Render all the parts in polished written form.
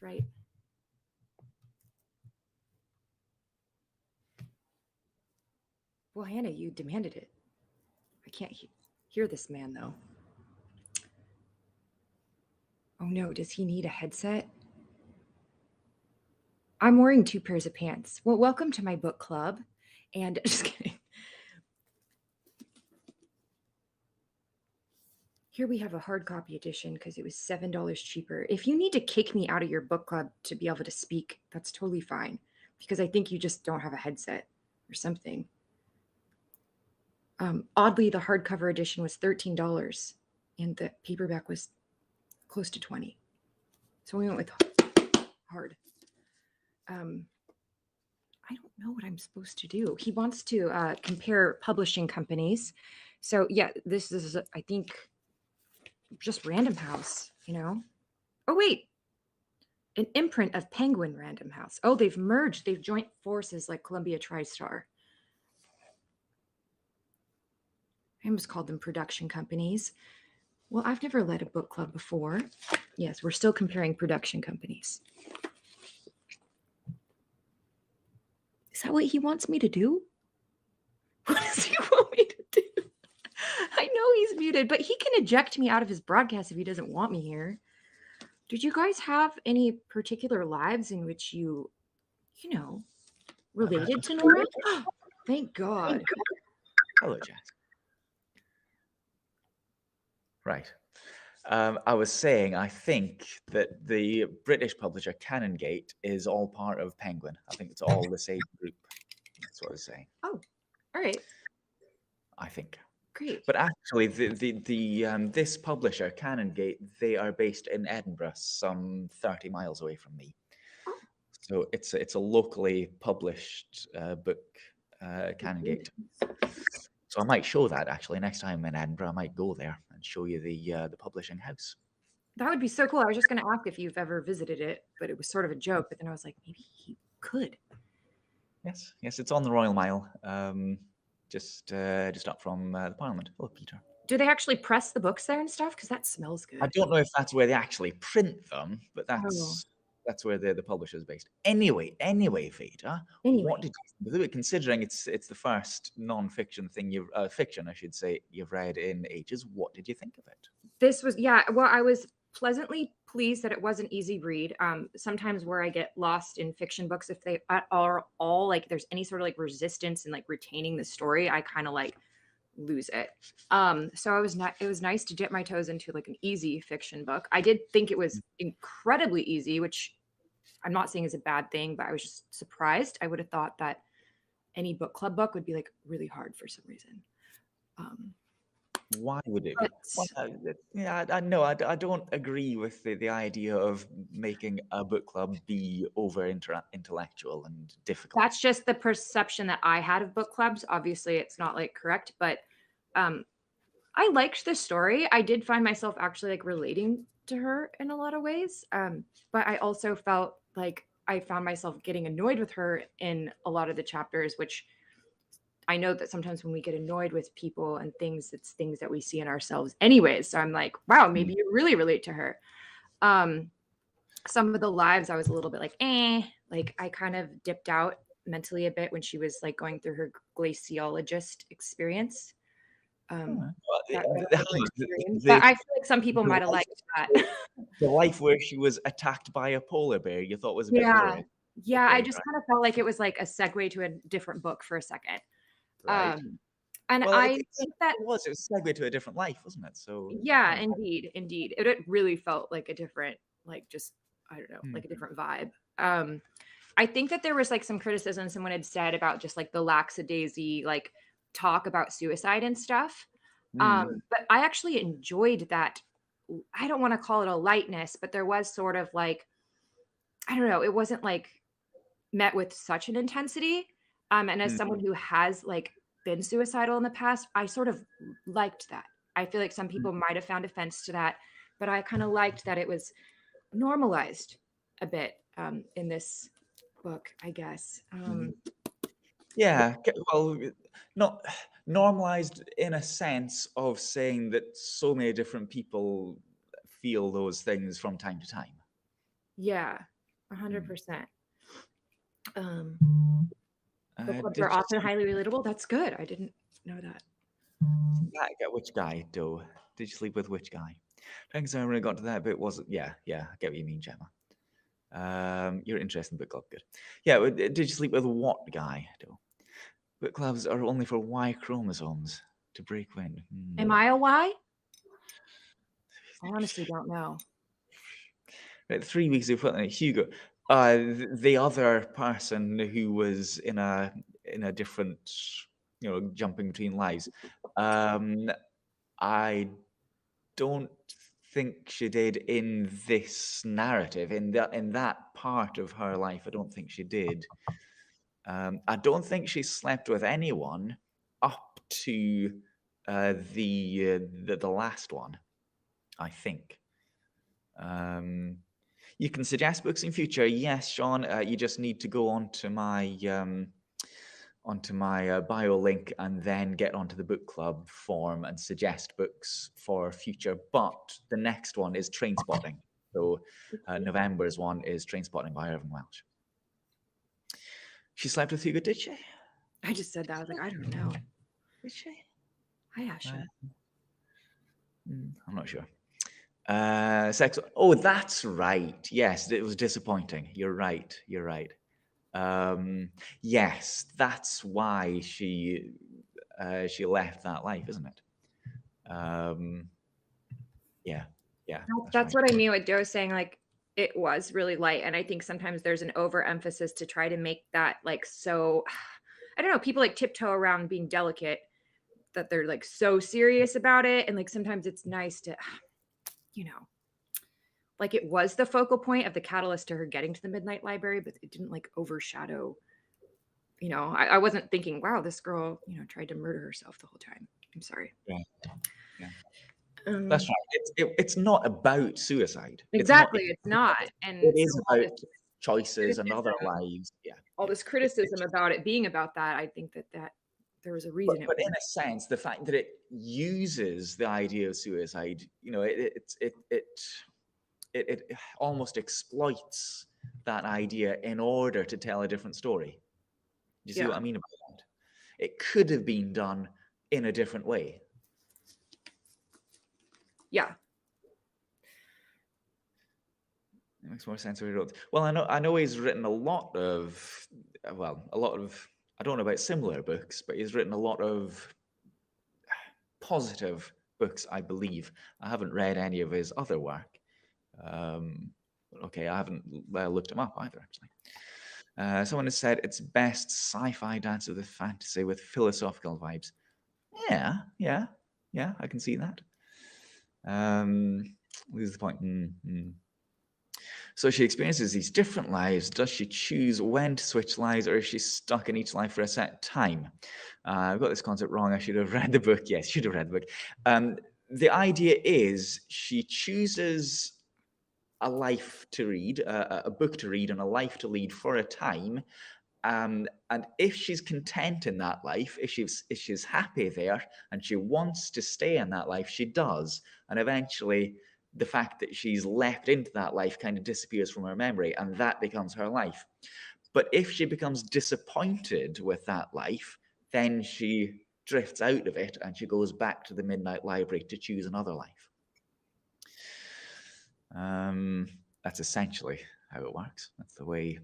That's right. Well, Hannah, you demanded it. I can't hear this man, though. Oh no, does he need a headset? I'm wearing 2 pairs of pants. Well, welcome to my book club. And just kidding. Here we have a hard copy edition because it was $7 cheaper. If you need to kick me out of your book club to be able to speak, that's totally fine. Because I think you just don't have a headset or something. Oddly, the hardcover edition was $13 and the paperback was close to $20. So we went with hard. I don't know what I'm supposed to do. He wants to compare publishing companies. So yeah, this is, I think, just Random House, you know? Oh, wait. An imprint of Penguin Random House. Oh, they've merged. They've joined forces like Columbia TriStar. I almost called them production companies. Well, I've never led a book club before. Yes, we're still comparing production companies. Is that what he wants me to do? What does he want me to do? I know he's muted, but he can eject me out of his broadcast if he doesn't want me here. Did you guys have any particular lives in which you know, related to Nora? Thank God. Hello, Jess. Right. I was saying, I think that the British publisher Canongate is all part of Penguin. I think it's all the same group. That's what I was saying. Oh, all right. I think. Great. But actually, this publisher, Canongate, they are based in Edinburgh, some 30 miles away from me. Oh. So it's a locally published book, Canongate. So I might show that actually next time in Edinburgh. I might go there and show you the publishing house. That would be so cool. I was just going to ask if you've ever visited it, but it was sort of a joke. But then I was like, maybe he could. Yes, it's on the Royal Mile, just up from the Parliament. Oh, Peter. Do they actually press the books there and stuff? Because that smells good. I don't know if that's where they actually print them, but that's where the publisher is based. Anyway, Veda, what did you think? Considering it's the first non-fiction thing fiction, I should say, you've read in ages, what did you think of it? This was, well, I was pleasantly pleased that it was an easy read. Sometimes where I get lost in fiction books, if they are all like there's any sort of like resistance and like retaining the story, I kind of like lose it. So it was nice to dip my toes into like an easy fiction book. I did think it was incredibly easy, which I'm not saying is a bad thing, but I was just surprised. I would have thought that any book club book would be like really hard for some reason. Why would it be? Yeah, I don't agree with the idea of making a book club be over intellectual and difficult. That's just the perception that I had of book clubs. Obviously, it's not like correct, but I liked the story. I did find myself actually like relating to her in a lot of ways. But I also felt like I found myself getting annoyed with her in a lot of the chapters, which I know that sometimes when we get annoyed with people and things, it's things that we see in ourselves anyways. So I'm like, wow, maybe you really relate to her. Some of the lives I was a little bit like, like I kind of dipped out mentally a bit when she was like going through her glaciologist experience. But I feel like some people might have liked that. The life where she was attacked by a polar bear, you thought was a bit boring. Yeah, I just kind of felt like it was like a segue to a different book for a second. Right. And well, I think that it was a segue to a different life, wasn't it? So yeah, indeed. It really felt like a different, like just I don't know, like a different vibe. I think that there was like some criticism someone had said about just like the lackadaisy like talk about suicide and stuff. But I actually enjoyed that. I don't want to call it a lightness, but there was sort of like, I don't know, it wasn't like met with such an intensity. And as someone who has like been suicidal in the past, I sort of liked that. I feel like some people might have found offense to that, but I kind of liked that it was normalized a bit in this book, I guess. Yeah, well, not normalized in a sense of saying that so many different people feel those things from time to time. Yeah. 100%. Book clubs Did are you often highly relatable. That's good. I didn't know that. get which guy, though? Did you sleep with which guy? I think I really got to that bit. Was it? Yeah, I get what you mean, Gemma. You're interested in book club, good. Yeah, did you sleep with what guy, though? Book clubs are only for Y chromosomes to break wind. Am I a Y? I honestly don't know. Right, 3 weeks before Hugo, the other person who was in a different, jumping between lives. I don't think she did in this narrative, in that part of her life. I don't think she did. I don't think she slept with anyone up to the last one. I think. You can suggest books in future. Yes, Sean. You just need to go onto my bio link and then get onto the book club form and suggest books for future. But the next one is Trainspotting. So November's one is Trainspotting by Irving Welsh. She slept with Hugo, did she? I just said that. I was like, I don't know. Did she? Hi, Asha. I'm not sure. Sex. Oh, that's right. Yes, it was disappointing. You're right. Yes, that's why she left that life, isn't it? Yeah. That's right. What I mean with Joe saying like it was really light, and I think sometimes there's an overemphasis to try to make that like so. I don't know. People like tiptoe around being delicate, that they're like so serious about it, and like sometimes it's nice to, like it was the focal point of the catalyst to her getting to the Midnight Library, but it didn't like overshadow. I wasn't thinking, wow, this girl, tried to murder herself the whole time. I'm sorry. Yeah. That's right. It's not about suicide. Exactly. It's not. And it is about choices and other lives. Yeah. All this criticism about it being about that, I think that there was a reason. But in a sense, the fact that it uses the idea of suicide, it almost exploits that idea in order to tell a different story. Do you see what I mean about that? It could have been done in a different way. Yeah. It makes more sense what he wrote. Well, I know he's written a lot of, I don't know about similar books, but he's written a lot of positive books, I believe. I haven't read any of his other work. Okay, I haven't looked him up either, actually. Someone has said it's best sci-fi dance with fantasy with philosophical vibes. Yeah, I can see that. What is the point? So she experiences these different lives. Does she choose when to switch lives, or is she stuck in each life for a set time? I've got this concept wrong. I should have read the book. Yes, should have read the book. The idea is she chooses a life to read, a book to read, and a life to lead for a time. And if she's content in that life, if she's happy there, and she wants to stay in that life, she does. And eventually, the fact that she's left into that life kind of disappears from her memory, and that becomes her life. But if she becomes disappointed with that life, then she drifts out of it and she goes back to the Midnight Library to choose another life. That's essentially how it works. That's the way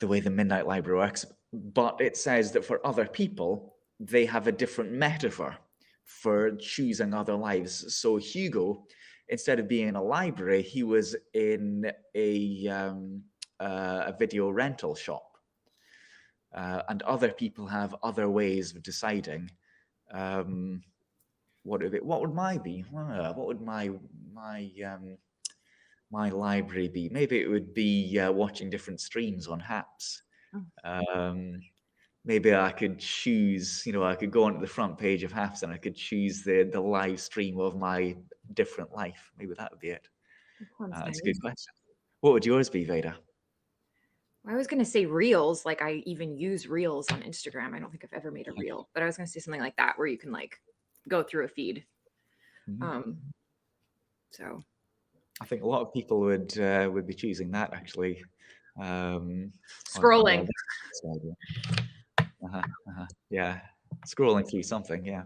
the Midnight Library works. But it says that for other people, they have a different metaphor for choosing other lives. So Hugo, instead of being in a library, he was in a video rental shop. And other people have other ways of deciding. What would mine be? What would my library be? Maybe it would be watching different streams on Haps. Maybe I could choose, I could go onto the front page of Haps and I could choose the live stream of my different life. Maybe that would be it. That's a good question. What would yours be, Veda? I was going to say reels. Like I even use reels on Instagram. I don't think I've ever made a reel, but I was going to say something like that where you can like go through a feed. So I think a lot of people would be choosing that actually. On Scrolling. the side, yeah, scrolling through something. Yeah.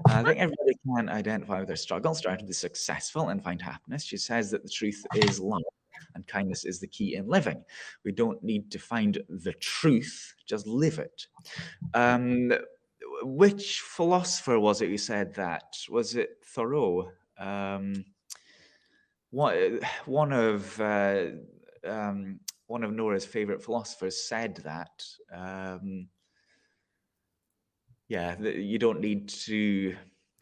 I think everybody can identify with their struggles, try to be successful, and find happiness. She says that the truth is love, and kindness is the key in living. We don't need to find the truth; just live it. Which philosopher was it who said that? Was it Thoreau? One of Nora's favorite philosophers said that. You don't need to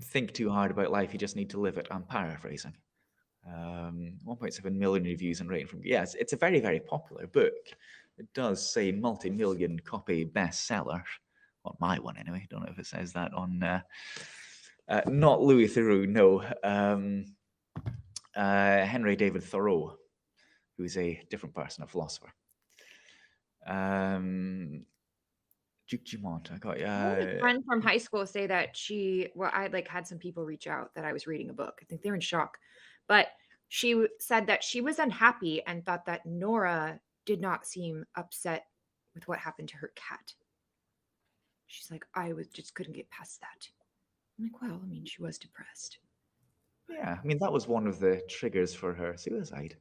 think too hard about life. You just need to live it. I'm paraphrasing. 1.7 million reviews and rating from it's a very, very popular book. It does say multi-million copy bestseller. On my one anyway. Don't know if it says that on not Louis Theroux, no. Henry David Thoreau, who is a different person, a philosopher. Duke Dumont, I got I had a friend from high school say that I had some people reach out that I was reading a book. I think they're in shock, but she said that she was unhappy and thought that Nora did not seem upset with what happened to her cat. She's like, I just couldn't get past that. I'm like, well, I mean, she was depressed. Yeah, I mean, that was one of the triggers for her suicide.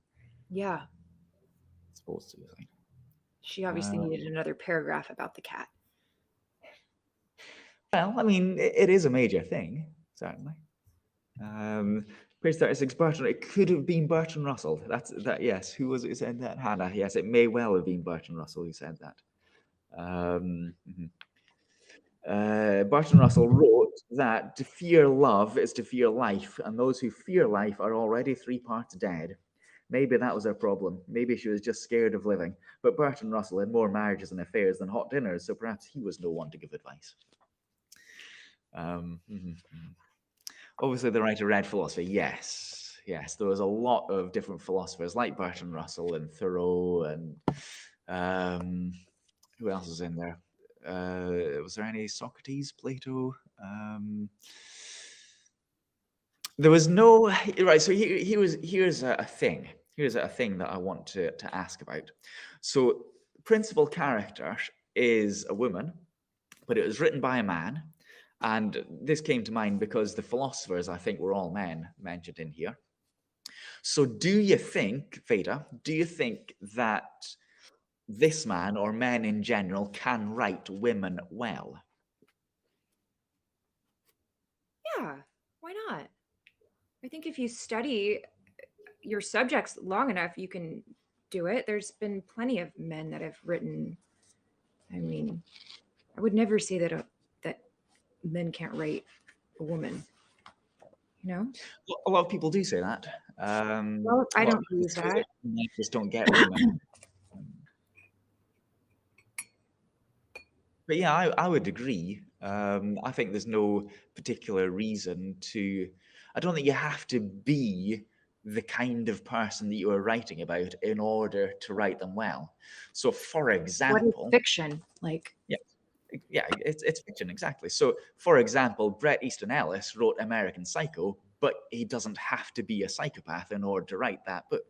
Yeah. Supposed suicide. She obviously needed another paragraph about the cat. Well, I mean, it is a major thing, certainly. Page 36, Bertrand. It could have been Bertrand Russell. Yes. Who was it who said that? Hannah. Yes, it may well have been Bertrand Russell who said that. Bertrand Russell wrote that to fear love is to fear life, and those who fear life are already 3 parts dead. Maybe that was her problem. Maybe she was just scared of living. But Bertrand Russell had more marriages and affairs than hot dinners, so perhaps he was no one to give advice. Obviously, the writer read philosophy. Yes, there was a lot of different philosophers like Bertrand Russell and Thoreau, and who else was in there? Was there any Socrates, Plato? There was no right. So here's a thing. Here's a thing that I want to ask about. So principal character is a woman, but it was written by a man. And this came to mind because the philosophers, I think, were all men mentioned in here. So do you think, Veda, that this man or men in general can write women well? Yeah, why not? I think if you study your subjects long enough, you can do it. There's been plenty of men that have written. I mean, I would never say that men can't write a woman. You know, a lot of people do say that. well, I don't believe that. Men just don't get women. But yeah, I would agree. I think there's no particular reason to. I don't think you have to be the kind of person that you are writing about in order to write them well. So, for example, what is fiction like? Yeah, it's fiction, exactly. So, for example, Bret Easton Ellis wrote American Psycho, but he doesn't have to be a psychopath in order to write that book.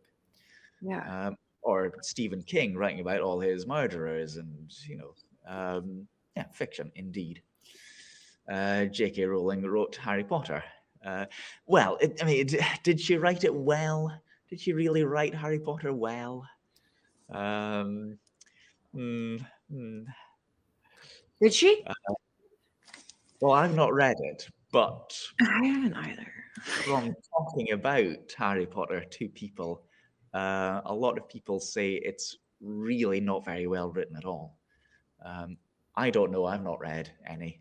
Yeah. Or Stephen King writing about all his murderers, and fiction indeed. J.K. Rowling wrote Harry Potter. Did she write it well? Did she really write Harry Potter well? Did she? Well, I've not read it, but I haven't either. From talking about Harry Potter to people, a lot of people say it's really not very well written at all. I don't know. I've not read any.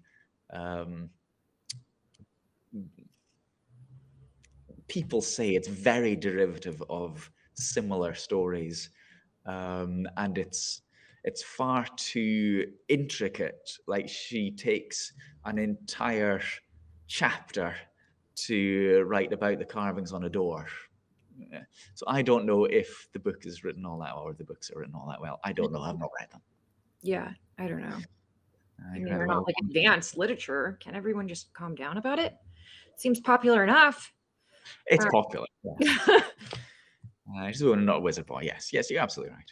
People say it's very derivative of similar stories, and it's far too intricate. Like, she takes an entire chapter to write about the carvings on a door. So I don't know if the book is written all that well, or the books are written all that well. I don't know. I've not read them. Yeah, I don't know. I mean, they're not like advanced literature. Can everyone just calm down about it? Seems popular enough. It's popular. Yeah. She's a woman, not a wizard boy. Yes, you're absolutely right.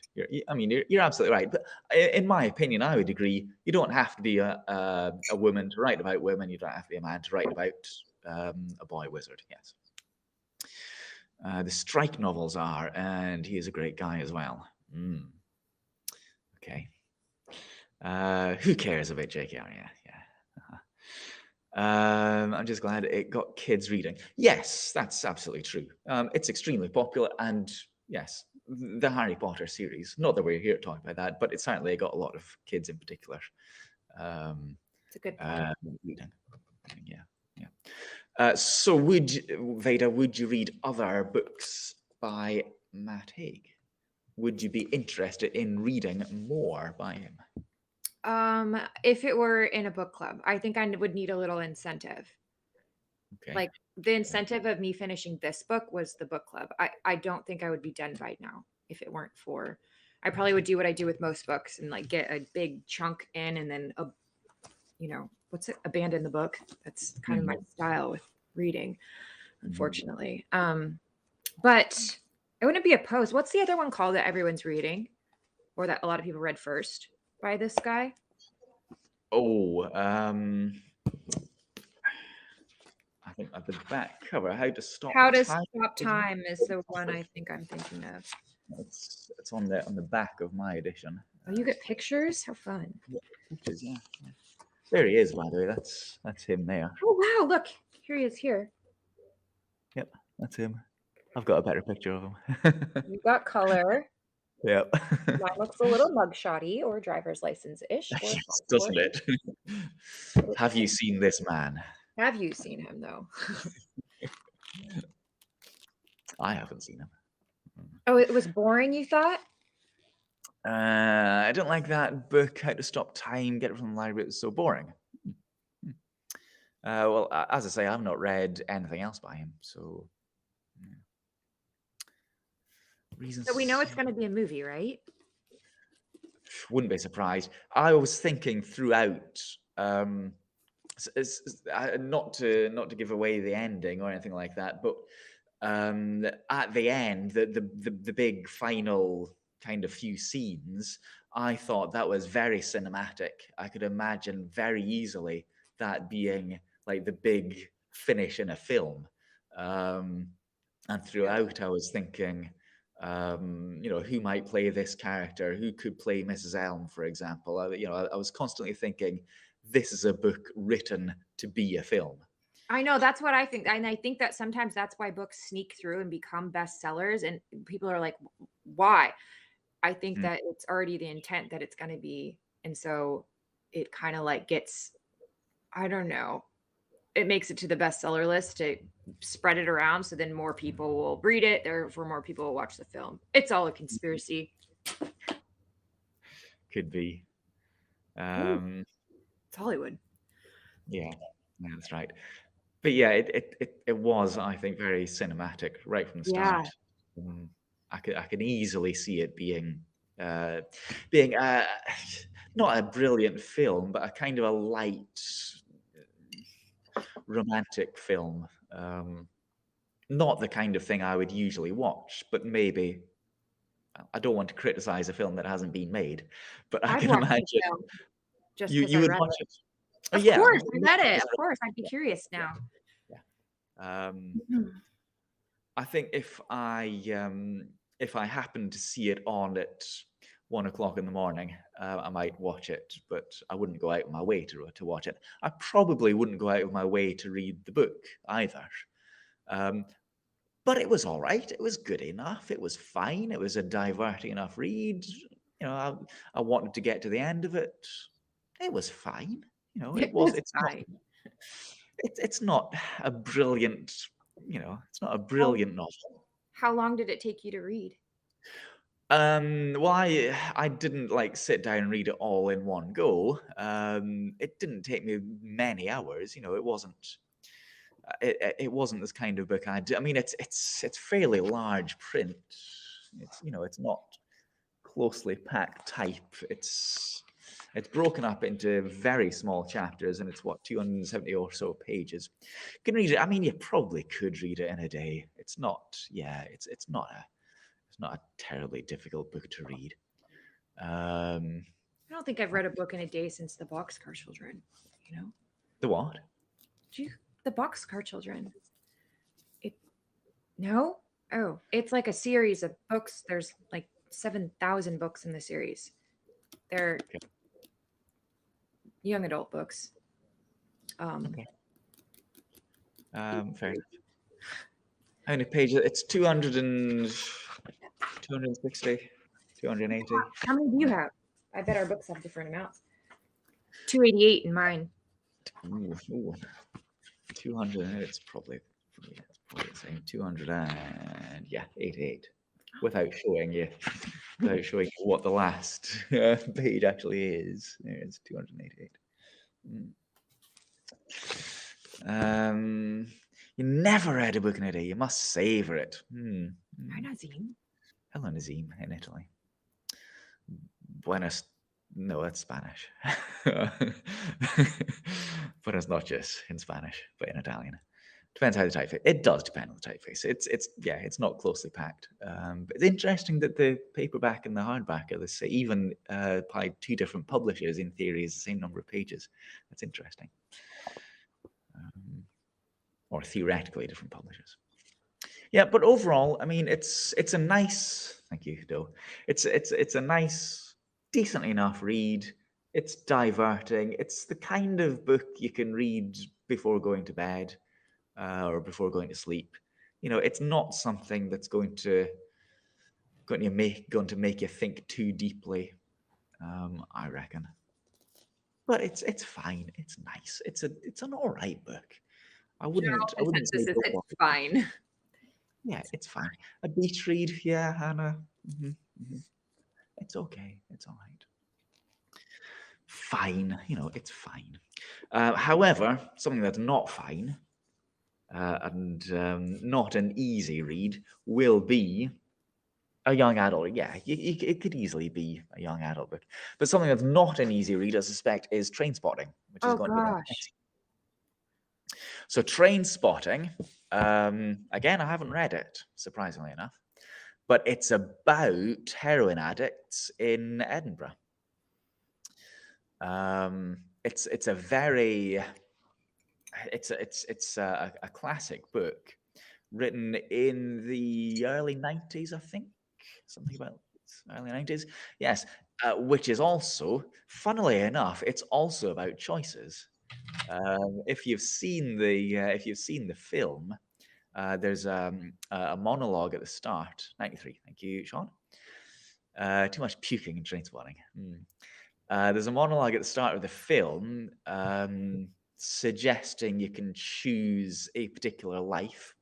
You're absolutely right. But in my opinion, I would agree. You don't have to be a woman to write about women. You don't have to be a man to write about a boy wizard. Yes. The strike novels are, and he is a great guy as well. Okay. Who cares about J.K. Rowling? Yeah. I'm just glad it got kids reading. Yes, that's absolutely true. It's extremely popular, and yes, the Harry Potter series. Not that we're here to talk about that, but it certainly got a lot of kids in particular. It's a good point. Reading. Yeah. So, Veda, would you read other books by Matt Haig? Would you be interested in reading more by him? If it were in a book club, I think I would need a little incentive. Okay. Like the incentive of me finishing this book was the book club. I don't think I would be done right now if it weren't for. I probably would do what I do with most books and like get a big chunk in and then abandon the book. That's kind of my style with reading, unfortunately. But I wouldn't be opposed. What's the other one called that everyone's reading, or that a lot of people read first by this guy? Oh, I think at the back cover, How to Stop Time is the one I think I'm thinking of. It's on the back of my edition. Oh, you get pictures? How fun. Pictures, yeah. There he is, by the way. That's him there. Oh wow, look. Here he is here. Yep, that's him. I've got a better picture of him. You got color. Yep. Mine looks a little mugshotty or driver's license-ish. Yes, doesn't it? Have you seen this man? Have you seen him, though? I haven't seen him. Oh, it was boring, you thought? I don't like that book, How to Stop Time, Get It from the Library. It was so boring. Well, as I say, I've not read anything else by him, so... Yeah. Reasons. So we know it's going to be a movie, right? Wouldn't be surprised. I was thinking throughout, not to give away the ending or anything like that, but at the end, the big final kind of few scenes, I thought that was very cinematic. I could imagine very easily that being like the big finish in a film. And throughout, I was thinking, who might play this character? Who could play Mrs. Elm, for example? I was constantly thinking, this is a book written to be a film. I know, that's what I think. And I think that sometimes that's why books sneak through and become bestsellers. And people are like, why? I think that it's already the intent that it's going to be. And so it kind of like gets, I don't know, it makes it to the bestseller list to spread it around. So then more people will read it. Therefore, more people will watch the film. It's all a conspiracy. Could be. It's Hollywood. Yeah, that's right. But yeah, it was, I think, very cinematic right from the start. Yeah. I can easily see it being not a brilliant film, but a kind of a light romantic film. Not the kind of thing I would usually watch, but maybe. I don't want to criticize a film that hasn't been made, but I can imagine you would watch it. Of course, I read it. Of course, I'd be curious now. Yeah. I think if I happen to see it on at 1 o'clock in the morning, I might watch it, but I wouldn't go out of my way to watch it. I probably wouldn't go out of my way to read the book either. But it was all right. It was good enough. It was fine. It was a diverting enough read. I wanted to get to the end of it. It was fine. It's fine. It's not a brilliant, it's not a brilliant novel. How long did it take you to read? Well, I didn't sit down and read it all in one go. It didn't take me many hours. It wasn't. It wasn't this kind of book I do. I mean, it's fairly large print. It's not closely packed type. It's broken up into very small chapters, and it's 270 or so pages. You can read it. I mean, you probably could read it in a day. It's not. Yeah, it's not It's not a terribly difficult book to read. I don't think I've read a book in a day since The Boxcar Children. You know, The what? The Boxcar Children. It no. Oh, it's like a series of books. There's like 7,000 books in the series. They're Okay. young adult books. Okay. Fair enough. How many pages? It's 260, 280. How many do you have? I bet our books have different amounts. 288 in mine. Ooh. 200. It's probably the same. 200 and 88. Without showing you what the last page actually is. It's 288. You never read a book in a day. You must savor it. Nazim. Hello, Nazim, in Italy. Buenos. No, that's Spanish. Buenos noches in Spanish, but in Italian. Depends how the typeface. It does depend on the typeface. It's not closely packed. But it's interesting that the paperback and the hardback are the same, even by two different publishers. In theory, is the same number of pages. That's interesting. Or theoretically different publishers. Yeah, but overall, I mean, it's a nice. Thank you, Doe. It's a nice, decent enough read. It's diverting. It's the kind of book you can read before going to bed. Or before going to sleep. It's not something that's going to make you think too deeply. I reckon. But it's fine. It's nice. It's an all right book. I wouldn't say Consensus is it's fine. Yeah, it's fine. A beach read, yeah, Hannah. It's okay. It's all right. Fine, it's fine. However, something that's not fine and not an easy read will be a young adult. Yeah, it could easily be a young adult book. But something that's not an easy read, I suspect, is Trainspotting, which is going to be the next. So Trainspotting, again, I haven't read it, surprisingly enough, but it's about heroin addicts in Edinburgh. It's a very it's a classic book written in the early 90s, I think, something about early 90s. Yes, which is also, funnily enough, it's also about choices. If you've seen the film, there's a monologue at the start. 93, thank you, Sean. Too much puking in Trainspotting. There's a monologue at the start of the film suggesting you can choose a particular life.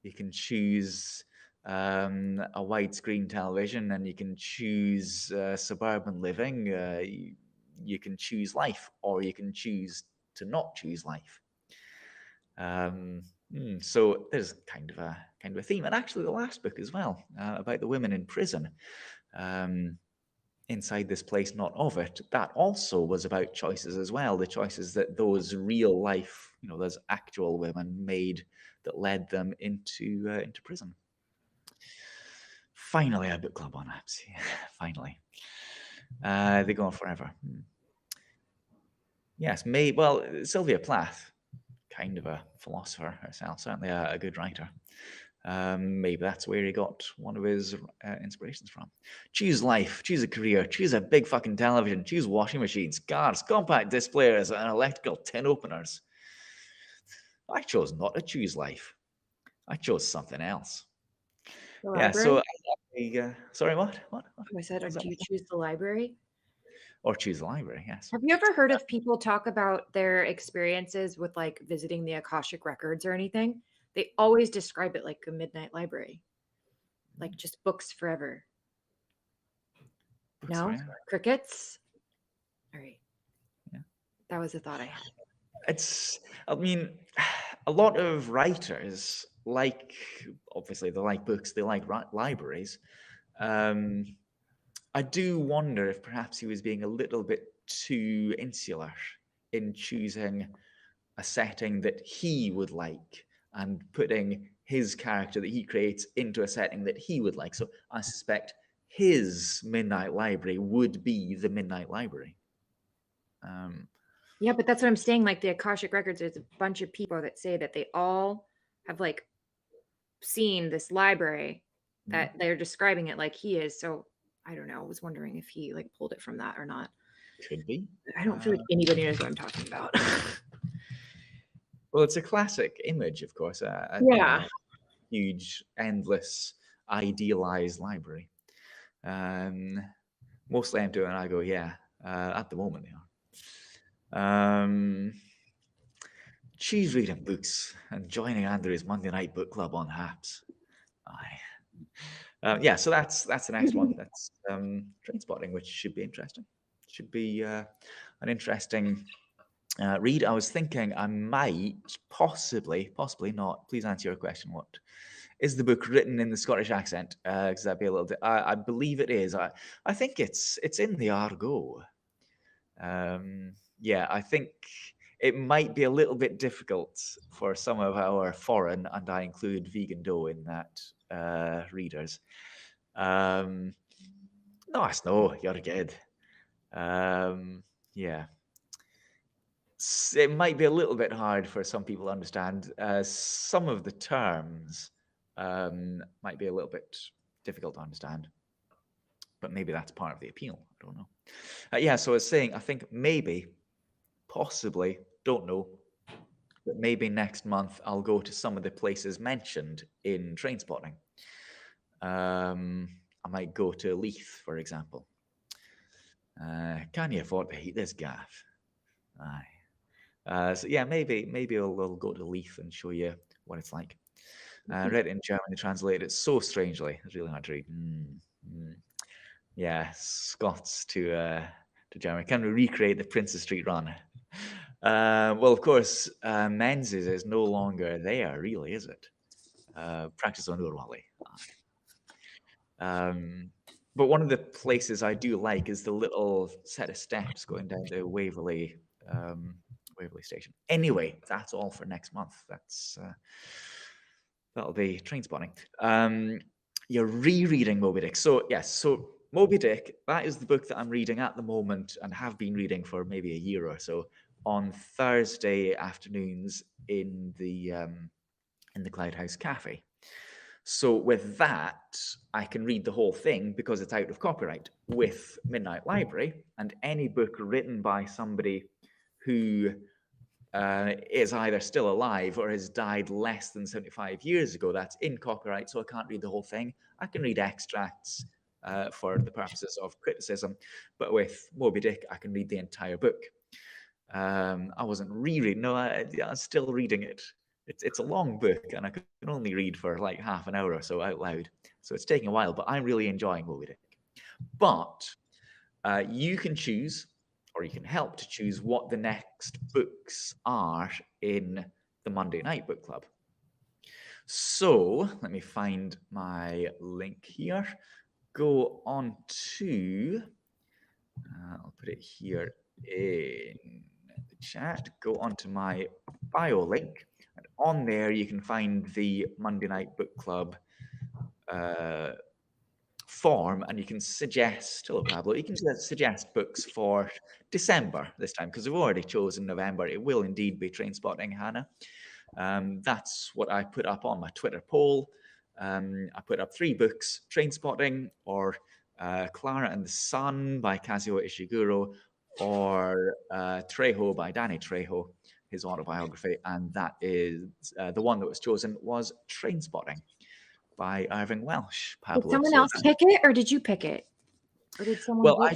You can choose a widescreen television, and you can choose suburban living. You can choose life, or you can choose to not choose life. So there's kind of a theme, and actually the last book as well about the women in prison. Inside this place, not of it, that also was about choices as well. The choices that those real life, those actual women made that led them into prison. Finally, a book club on apps. Finally, they go on forever. Yes, Sylvia Plath, kind of a philosopher herself, certainly a good writer. Maybe that's where he got one of his inspirations from. Choose life, choose a career, choose a big fucking television, choose washing machines, cars, compact disc players, and electrical tin openers. I chose not to choose life. I chose something else. The library? Sorry, what? I said, do you choose the library? Or choose the library, yes. Have you ever heard of people talk about their experiences with like visiting the Akashic records or anything? They always describe it like a midnight library, like just books forever. Books No? forever. Crickets? All right. Yeah. That was a thought I had. A lot of writers obviously they like books, they like libraries. I do wonder if perhaps he was being a little bit too insular in choosing a setting that he would like and putting his character that he creates into a setting that he would like. So I suspect his Midnight Library would be the Midnight Library. Yeah, but that's what I'm saying. Like the Akashic Records, there's a bunch of people that say that they all have like seen this library that they're describing it like he is. So I don't know. I was wondering if he like pulled it from that or not. Could be. I don't feel like anybody knows what I'm talking about. Well, it's a classic image, of course. Yeah. Huge, endless, idealized library. Mostly empty, and I go, yeah. At the moment, they are. Choose reading books and joining Andrew's Monday night book club on Haps. Aye. Yeah, so that's the next one. That's Trainspotting, which should be interesting. Should be an interesting read. I was thinking I might possibly not. Please answer your question. What is the book written in the Scottish accent? Because that'd be a little bit. I believe it is. I think it's in the Argot. Yeah, I think it might be a little bit difficult for some of our foreign, and I include vegan dough in that, readers. Nice, no, you're good. Yeah. It might be a little bit hard for some people to understand. Some of the terms might be a little bit difficult to understand, but maybe that's part of the appeal. I don't know. Yeah, so I was saying, I think maybe, possibly, don't know, but maybe next month I'll go to some of the places mentioned in Trainspotting. I might go to Leith, for example. Can you afford to heat this gaff? Aye. So yeah, maybe I'll go to Leith and show you what it's like. Read it in German, they translated it so strangely. It's really hard to read. Yeah, Scots to German. Can we recreate the Princes Street run? Well, of course, Menzies is no longer there, really, is it? Practice on Urwally. But one of the places I do like is the little set of steps going down to Waverley Station. Anyway, that's all for next month. That'll be Trainspotting. You're rereading Moby Dick. So yes, so Moby Dick, that is the book that I'm reading at the moment and have been reading for maybe a year or so on Thursday afternoons in the Cloud House Cafe. So with that, I can read the whole thing because it's out of copyright. With Midnight Library and any book written by somebody who is either still alive or has died less than 75 years ago, that's in copyright, so I can't read the whole thing. I can read extracts for the purposes of criticism, but with Moby Dick, I can read the entire book. I wasn't rereading, no, I'm still reading it. It's a long book, and I can only read for like half an hour or so out loud. So it's taking a while, but I'm really enjoying Moby Dick. But you can choose, or you can help to choose what the next books are in the Monday Night Book Club. So let me find my link here. Go on to, I'll put it here in the chat. Go on to my bio link. And on there, you can find the Monday Night Book Club form, and you can suggest, hello Pablo, you can suggest books for December this time, because we've already chosen November. It will indeed be Trainspotting, Hannah. That's what I put up on my Twitter poll. I put up 3 books, Trainspotting, or Clara and the Sun by Kazuo Ishiguro, or Trejo by Danny Trejo, his autobiography, and that is the one that was chosen was Trainspotting by Irving Welsh. Pablo. Did someone else pick it, or did you pick it? Or did someone Well,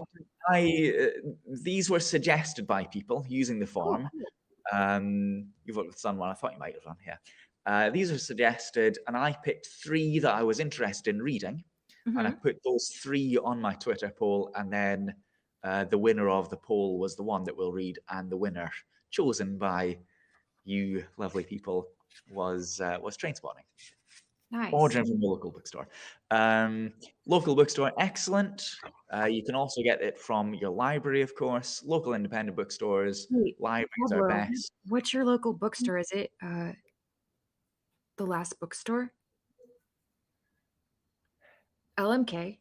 these were suggested by people using the form. You voted with someone, I thought you might have done, yeah. These are suggested, and I picked 3 that I was interested in reading, and I put those 3 on my Twitter poll, and then the winner of the poll was the one that we'll read, and the winner chosen by you lovely people was Trainspotting. Nice. Ordering from the local bookstore. Local bookstore, excellent. You can also get it from your library, of course. Local independent bookstores, libraries are best. What's your local bookstore? Is it The last bookstore? LMK,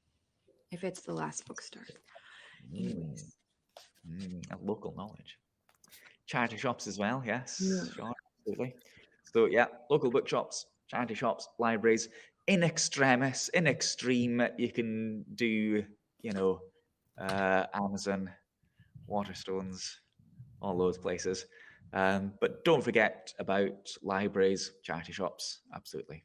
if it's the last bookstore. Anyways. Local knowledge. Charity shops as well, yes. Yeah. Sure, absolutely. So yeah, local bookshops, charity shops, libraries. In extremis, in extreme, you can do, Amazon, Waterstones, all those places. But don't forget about libraries, charity shops, absolutely.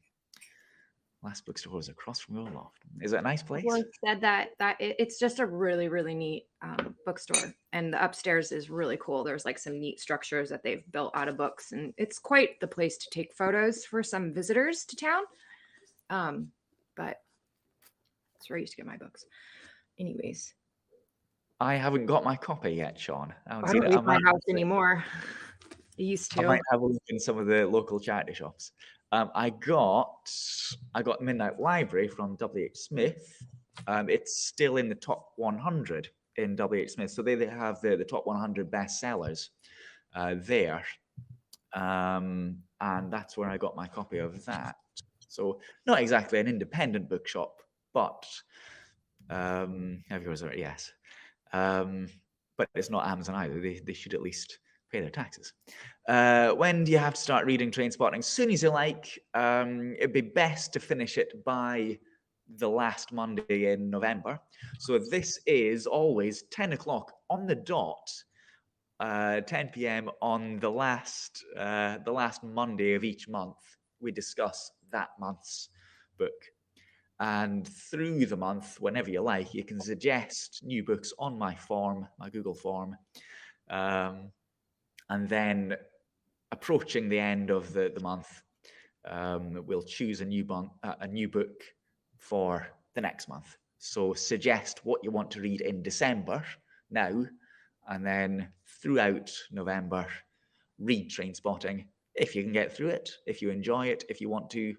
Last bookstore is across from your loft. Is it a nice place? Well, said that it's just a really, really neat bookstore, and the upstairs is really cool. There's like some neat structures that they've built out of books, and it's quite the place to take photos for some visitors to town. But that's where I used to get my books. Anyways, I haven't got my copy yet, Sean. I haven't I seen don't it. leave my house anymore. I used I to. might have a look in some of the local charity shops. I got Midnight Library from W.H. Smith. It's still in the top 100 in W.H. Smith. So they have the top 100 bestsellers there. And that's where I got my copy of that. So not exactly an independent bookshop, but yes. But it's not Amazon either. They should at least pay their taxes. When do you have to start reading Trainspotting? As soon as you like. It'd be best to finish it by the last Monday in November. So this is always 10 o'clock on the dot, 10 p.m. on the last Monday of each month. We discuss that month's book. And through the month, whenever you like, you can suggest new books on my form, my Google form. And then approaching the end of the month, we'll choose a new book for the next month. So suggest what you want to read in December now, and then throughout November, read Trainspotting if you can get through it, if you enjoy it, if you want to.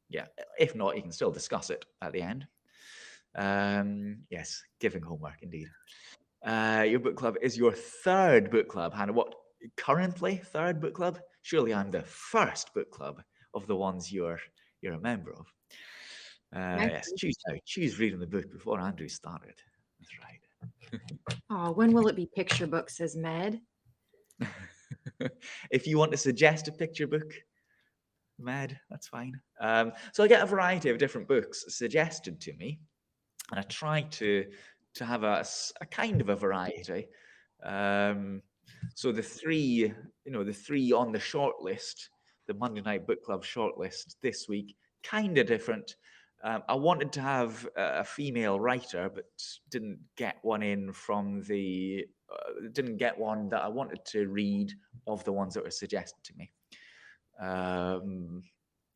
Yeah, if not, you can still discuss it at the end. Yes, giving homework indeed. Your book club is your third book club, Hannah. What, currently third book club? Surely I'm the first book club of the ones you're a member of. Yes, choose reading the book before Andrew started. That's right. Oh, when will it be picture book, says Med. If you want to suggest a picture book, Med, that's fine. So I get a variety of different books suggested to me, and I try to have a kind of a variety. So the three on the short list, the Monday Night Book Club shortlist this week, kind of different. I wanted to have a female writer, but didn't get one didn't get one that I wanted to read of the ones that were suggested to me.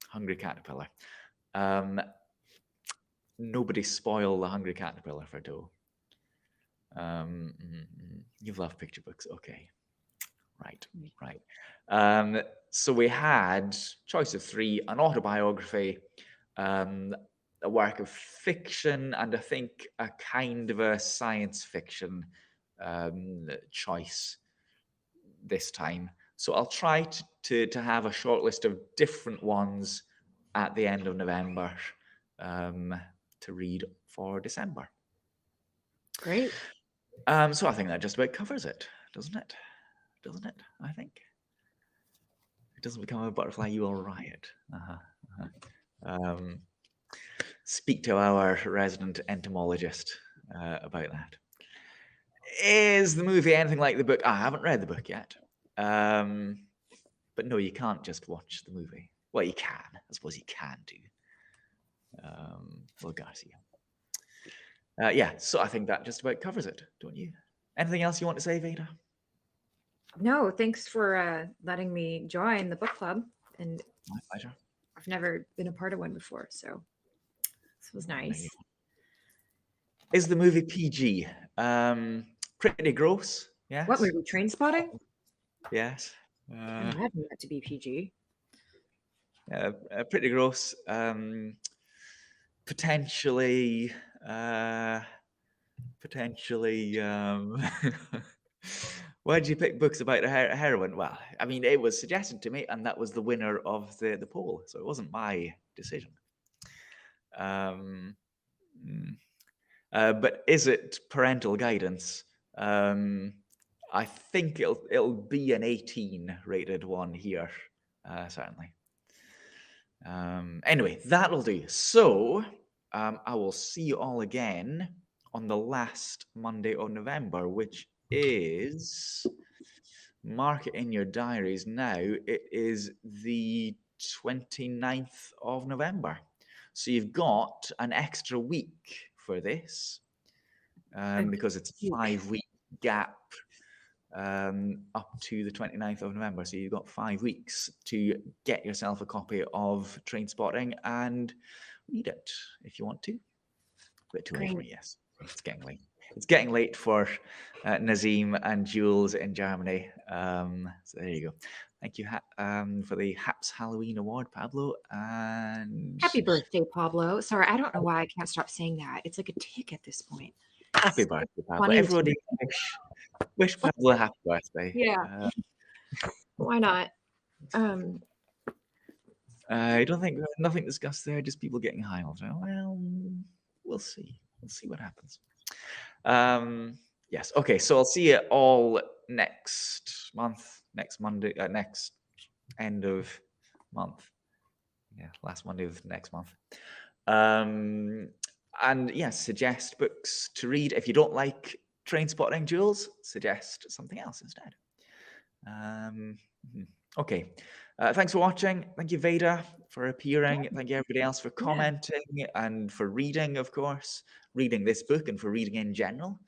Hungry Caterpillar. Nobody spoil the Hungry Caterpillar for Doe. You've loved picture books, okay. Right. So we had choice of three: an autobiography, a work of fiction, and I think a kind of a science fiction choice this time. So I'll try to have a short list of different ones at the end of November to read for December. Great. So I think that just about covers it, doesn't it? I think it doesn't become a butterfly, you will riot. Speak to our resident entomologist about that. Is the movie anything like the book? I haven't read the book yet. But no, you can't just watch the movie. Well, you can. I suppose you can do. Well, Garcia. Yeah, so I think that just about covers it, don't you? Anything else you want to say, Veda? No, thanks for letting me join the book club. And my pleasure. I've never been a part of one before, so this was nice. Is the movie PG? Pretty gross. Yes. What movie? Trainspotting? Yes. I imagine that to be PG. Pretty gross. Potentially. Why did you pick books about a heroine? Well, I mean, it was suggested to me, and that was the winner of the poll, so it wasn't my decision. But is it parental guidance? I think it'll be an 18 rated one here, certainly. Anyway, that'll do. So I will see you all again on the last Monday of November, which is, mark it in your diaries now, it is the 29th of November. So you've got an extra week for this, because it's a 5-week gap up to the 29th of November. So you've got 5 weeks to get yourself a copy of Trainspotting and read it if you want to. A bit too late for me, yes. It's getting late. It's getting late for Nazim and Jules in Germany. So there you go. Thank you for the Haps Halloween Award, Pablo. And happy birthday, Pablo. Sorry, I don't know why I can't stop saying that. It's like a tick at this point. Happy birthday, Pablo. Everybody wish Pablo a happy birthday. Yeah. Why not? I don't think nothing discussed there, just people getting high all the time. Well, we'll see. We'll see what happens. Yes. Okay. So I'll see you all next month, next Monday, next end of month. Yeah, last Monday of next month. And yes, suggest books to read. If you don't like Trainspotting, Jules, suggest something else instead. Okay. Thanks for watching. Thank you, Veda, for appearing. Thank you, everybody else, for commenting and for reading, of course, reading this book and for reading in general.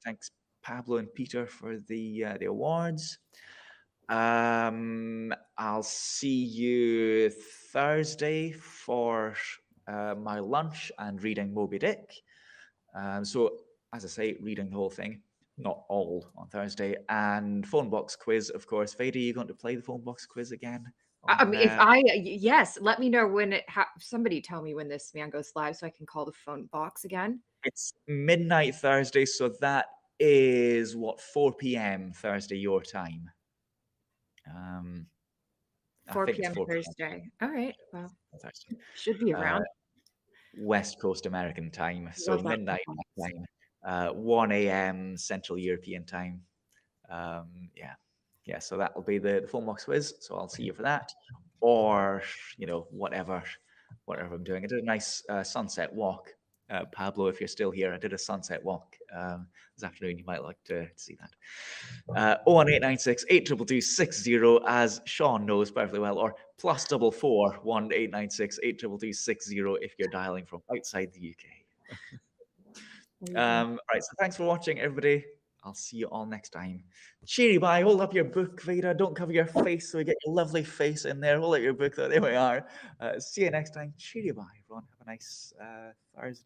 Thanks, Pablo and Peter, for the awards. I'll see you Thursday for my lunch and reading Moby Dick. So, as I say, reading the whole thing. Not all on Thursday, and phone box quiz, of course. Veda, you going to play the phone box quiz again? I mean, yes, let me know when somebody tell me when this man goes live so I can call the phone box again. It's midnight Thursday, so that is 4 p.m. Thursday your time. 4 p.m. Thursday. All right. Well, Thursday. Should be around. West Coast American time, so midnight time. 1 a.m. Central European time. Yeah. So that will be the phone box quiz. So I'll see you for that, or whatever I'm doing. I did a nice sunset walk, Pablo. If you're still here, I did a sunset walk this afternoon. You might like to see that. 01896 822 60, as Sean knows perfectly well, or +44 1896 822 60 if you're dialing from outside the UK. Right, so thanks for watching, everybody. I'll see you all next time. Cheery bye. Hold up your book, Veda. Don't cover your face so we get your lovely face in there. Hold up your book. There we are. See you next time. Cheery bye, everyone. Have a nice Thursday.